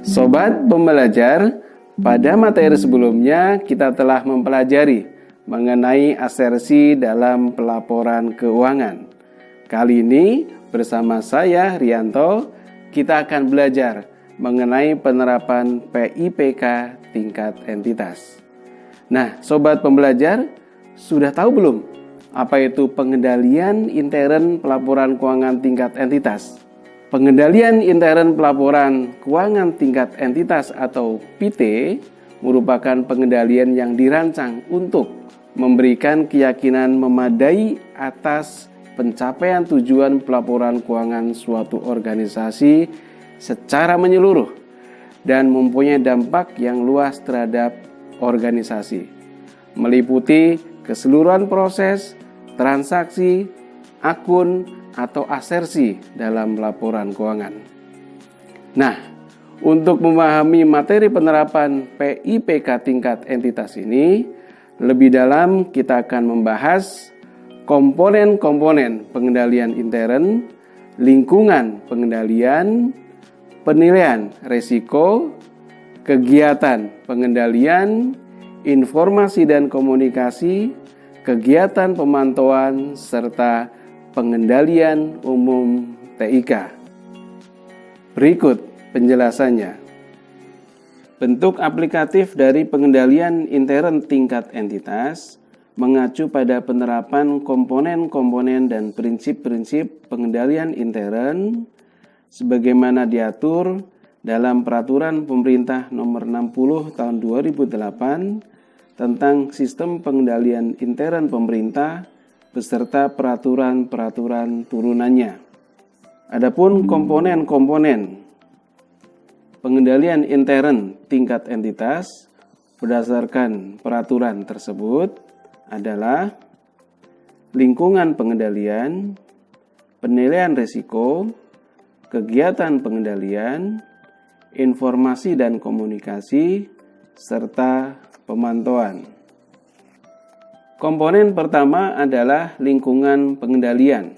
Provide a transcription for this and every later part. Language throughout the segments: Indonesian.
Sobat pembelajar, pada materi sebelumnya kita telah mempelajari mengenai asersi dalam pelaporan keuangan. Kali ini bersama saya Rianto, kita akan belajar mengenai penerapan PIPK tingkat entitas. Nah, sobat pembelajar, sudah tahu belum apa itu pengendalian intern pelaporan keuangan tingkat entitas? Pengendalian intern pelaporan keuangan tingkat entitas atau PT merupakan pengendalian yang dirancang untuk memberikan keyakinan memadai atas pencapaian tujuan pelaporan keuangan suatu organisasi secara menyeluruh dan mempunyai dampak yang luas terhadap organisasi, meliputi keseluruhan proses, transaksi, akun, atau asersi dalam laporan keuangan. Nah, untuk memahami materi penerapan PIPK tingkat entitas ini, lebih dalam kita akan membahas komponen-komponen pengendalian intern, lingkungan pengendalian, penilaian risiko, kegiatan pengendalian, informasi dan komunikasi, kegiatan pemantauan, serta pengendalian umum TIK. Berikut penjelasannya. Bentuk aplikatif dari pengendalian intern tingkat entitas mengacu pada penerapan komponen-komponen dan prinsip-prinsip pengendalian intern sebagaimana diatur dalam Peraturan Pemerintah Nomor 60 Tahun 2008 tentang Sistem Pengendalian Intern Pemerintah beserta peraturan-peraturan turunannya. Adapun komponen-komponen pengendalian intern tingkat entitas berdasarkan peraturan tersebut adalah lingkungan pengendalian, penilaian risiko, kegiatan pengendalian, informasi dan komunikasi, serta pemantauan. Komponen pertama adalah lingkungan pengendalian.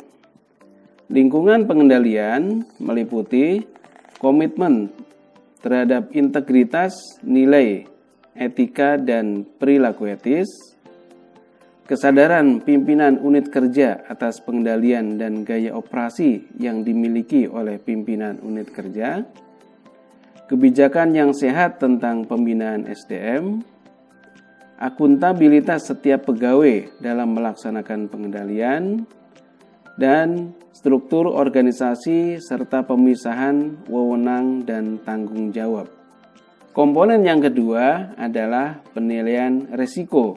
Lingkungan pengendalian meliputi komitmen terhadap integritas nilai, etika, dan perilaku etis, kesadaran pimpinan unit kerja atas pengendalian dan gaya operasi yang dimiliki oleh pimpinan unit kerja, kebijakan yang sehat tentang pembinaan SDM, akuntabilitas setiap pegawai dalam melaksanakan pengendalian, dan struktur organisasi serta pemisahan wewenang dan tanggung jawab. Komponen yang kedua adalah penilaian risiko.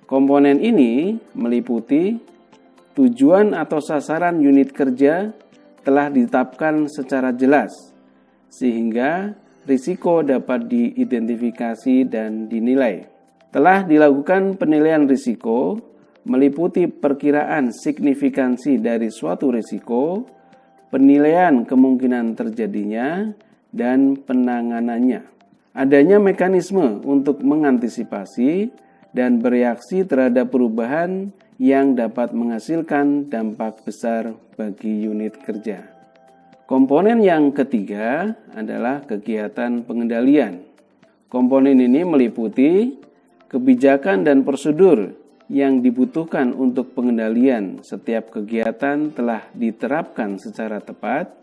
Komponen ini meliputi tujuan atau sasaran unit kerja telah ditetapkan secara jelas, sehingga risiko dapat diidentifikasi dan dinilai. Telah dilakukan penilaian risiko, meliputi perkiraan signifikansi dari suatu risiko, penilaian kemungkinan terjadinya, dan penanganannya. Adanya mekanisme untuk mengantisipasi dan bereaksi terhadap perubahan yang dapat menghasilkan dampak besar bagi unit kerja. Komponen yang ketiga adalah kegiatan pengendalian. Komponen ini meliputi kebijakan dan prosedur yang dibutuhkan untuk pengendalian setiap kegiatan telah diterapkan secara tepat,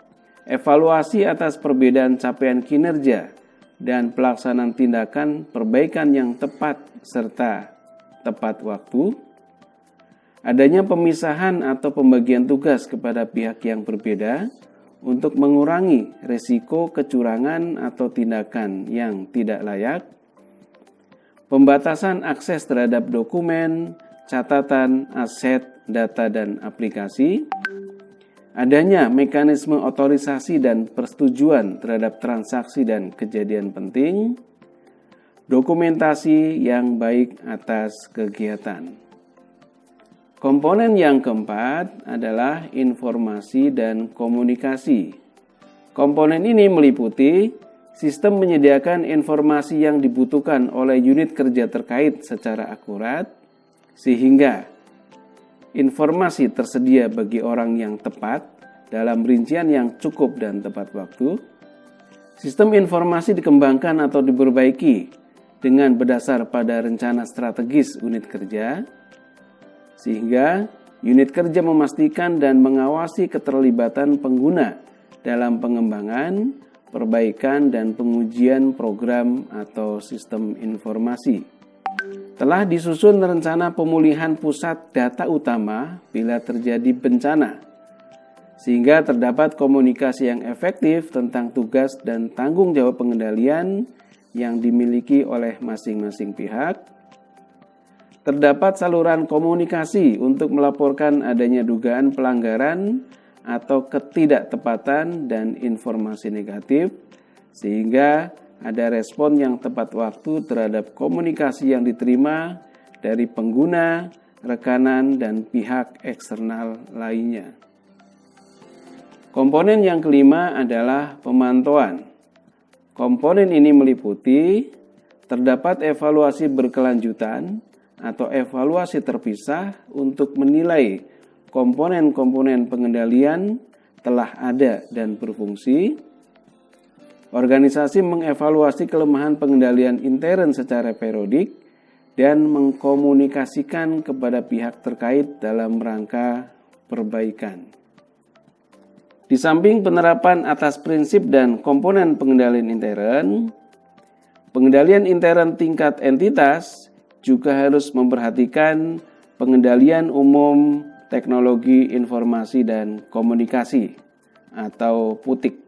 evaluasi atas perbedaan capaian kinerja, dan pelaksanaan tindakan perbaikan yang tepat serta tepat waktu, adanya pemisahan atau pembagian tugas kepada pihak yang berbeda untuk mengurangi risiko kecurangan atau tindakan yang tidak layak, pembatasan akses terhadap dokumen, catatan, aset, data, dan aplikasi, adanya mekanisme otorisasi dan persetujuan terhadap transaksi dan kejadian penting, dokumentasi yang baik atas kegiatan. Komponen yang keempat adalah informasi dan komunikasi. Komponen ini meliputi sistem menyediakan informasi yang dibutuhkan oleh unit kerja terkait secara akurat, sehingga informasi tersedia bagi orang yang tepat dalam rincian yang cukup dan tepat waktu, Sistem informasi dikembangkan atau diperbaiki dengan berdasar pada rencana strategis unit kerja, sehingga unit kerja memastikan dan mengawasi keterlibatan pengguna dalam pengembangan, perbaikan, dan pengujian program atau sistem informasi. Telah disusun rencana pemulihan pusat data utama bila terjadi bencana, sehingga terdapat komunikasi yang efektif tentang tugas dan tanggung jawab pengendalian yang dimiliki oleh masing-masing pihak. Terdapat saluran komunikasi untuk melaporkan adanya dugaan pelanggaran atau ketidaktepatan dan informasi negatif, sehingga ada respon yang tepat waktu terhadap komunikasi yang diterima dari pengguna, rekanan, dan pihak eksternal lainnya. Komponen yang kelima adalah pemantauan. Komponen ini meliputi terdapat evaluasi berkelanjutan atau evaluasi terpisah untuk menilai komponen-komponen pengendalian telah ada dan berfungsi. Organisasi mengevaluasi kelemahan pengendalian intern secara periodik dan mengkomunikasikan kepada pihak terkait dalam rangka perbaikan. Di samping penerapan atas prinsip dan komponen pengendalian intern tingkat entitas juga harus memperhatikan pengendalian umum teknologi informasi dan komunikasi atau PUTIK.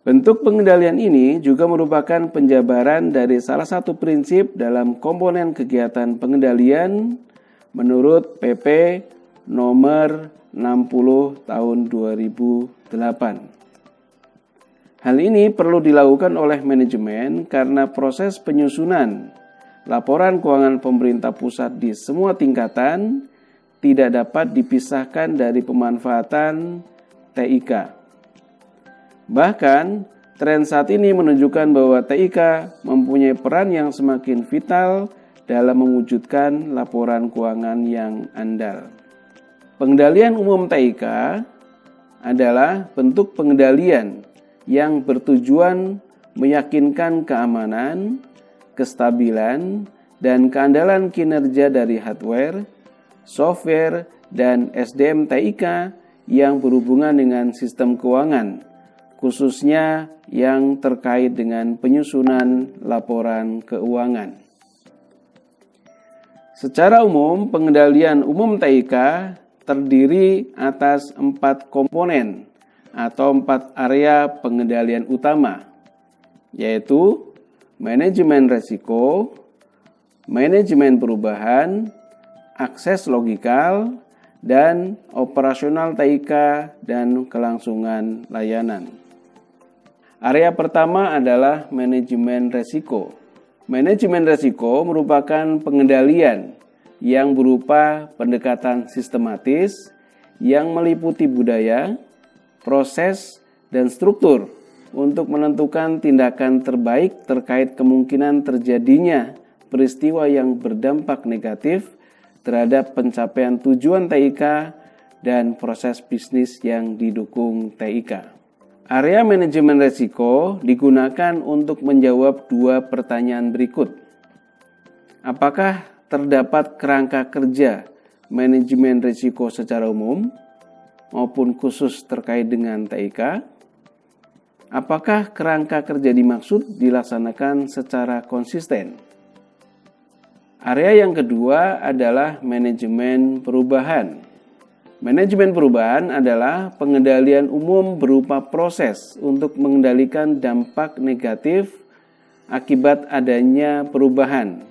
Bentuk pengendalian ini juga merupakan penjabaran dari salah satu prinsip dalam komponen kegiatan pengendalian menurut PP nomor 60 tahun 2008. Hal ini perlu dilakukan oleh manajemen karena proses penyusunan laporan keuangan pemerintah pusat di semua tingkatan tidak dapat dipisahkan dari pemanfaatan TIK. Bahkan, tren saat ini menunjukkan bahwa TIK mempunyai peran yang semakin vital dalam mewujudkan laporan keuangan yang andal. Pengendalian umum TIK adalah bentuk pengendalian yang bertujuan meyakinkan keamanan, kestabilan, dan keandalan kinerja dari hardware, software, dan SDM TIK yang berhubungan dengan sistem keuangan, khususnya yang terkait dengan penyusunan laporan keuangan. Secara umum, pengendalian umum TIK terdiri atas 4 komponen atau 4 area pengendalian utama, yaitu manajemen risiko, manajemen perubahan, akses logikal, dan operasional TIK dan kelangsungan layanan. Area pertama adalah manajemen risiko. Manajemen risiko merupakan pengendalian yang berupa pendekatan sistematis yang meliputi budaya, proses, dan struktur untuk menentukan tindakan terbaik terkait kemungkinan terjadinya peristiwa yang berdampak negatif terhadap pencapaian tujuan TIK dan proses bisnis yang didukung TIK. Area manajemen risiko digunakan untuk menjawab 2 pertanyaan berikut. Apakah terdapat kerangka kerja manajemen risiko secara umum maupun khusus terkait dengan TIK? Apakah kerangka kerja dimaksud dilaksanakan secara konsisten? Area yang kedua adalah manajemen perubahan. Manajemen perubahan adalah pengendalian umum berupa proses untuk mengendalikan dampak negatif akibat adanya perubahan,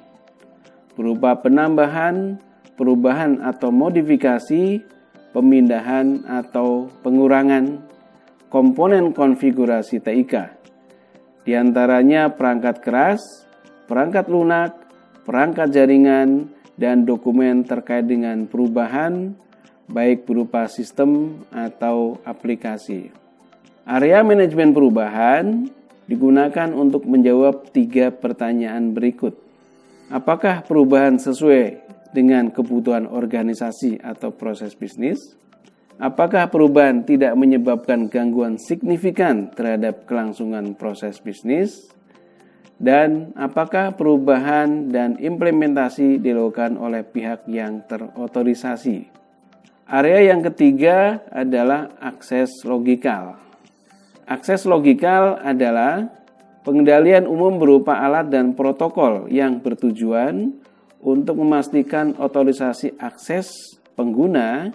berupa penambahan, perubahan atau modifikasi, pemindahan atau pengurangan komponen konfigurasi TIK. Di antaranya perangkat keras, perangkat lunak, perangkat jaringan, dan dokumen terkait dengan perubahan, baik berupa sistem atau aplikasi. Area manajemen perubahan digunakan untuk menjawab 3 pertanyaan berikut. Apakah perubahan sesuai dengan kebutuhan organisasi atau proses bisnis? Apakah perubahan tidak menyebabkan gangguan signifikan terhadap kelangsungan proses bisnis? Dan apakah perubahan dan implementasi dilakukan oleh pihak yang terotorisasi? Area yang ketiga adalah akses logikal. Akses logikal adalah pengendalian umum berupa alat dan protokol yang bertujuan untuk memastikan otorisasi akses pengguna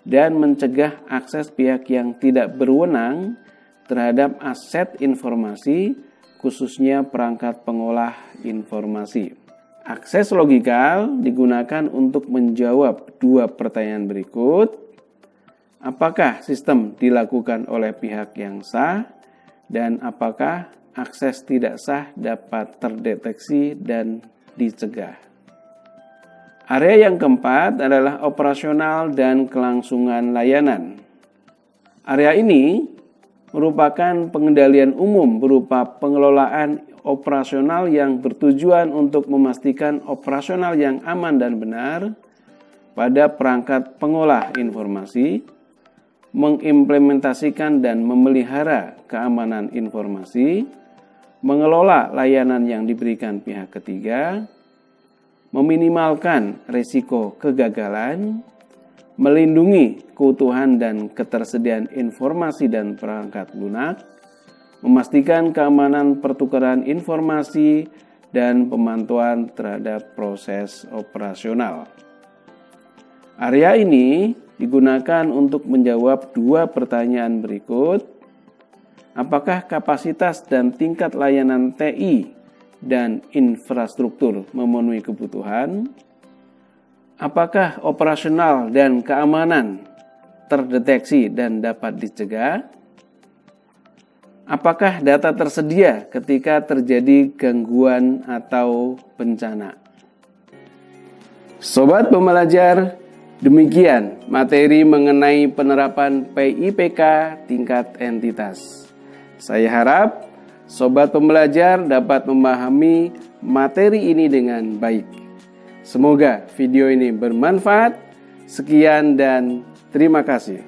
dan mencegah akses pihak yang tidak berwenang terhadap aset informasi, khususnya perangkat pengolah informasi. Akses logikal digunakan untuk menjawab dua pertanyaan berikut. Apakah sistem dilakukan oleh pihak yang sah? Dan apakah akses tidak sah dapat terdeteksi dan dicegah? Area yang keempat adalah operasional dan kelangsungan layanan. Area ini merupakan pengendalian umum berupa pengelolaan operasional yang bertujuan untuk memastikan operasional yang aman dan benar pada perangkat pengolah informasi, mengimplementasikan dan memelihara keamanan informasi, mengelola layanan yang diberikan pihak ketiga, meminimalkan risiko kegagalan, melindungi keutuhan dan ketersediaan informasi dan perangkat lunak, memastikan keamanan pertukaran informasi, dan pemantauan terhadap proses operasional. Area ini digunakan untuk menjawab dua pertanyaan berikut. Apakah kapasitas dan tingkat layanan TI dan infrastruktur memenuhi kebutuhan? Apakah operasional dan keamanan terdeteksi dan dapat dicegah? Apakah data tersedia ketika terjadi gangguan atau bencana? Sobat pembelajar, demikian materi mengenai penerapan PIPK tingkat entitas. Saya harap sobat pembelajar dapat memahami materi ini dengan baik. Semoga video ini bermanfaat. Sekian dan terima kasih.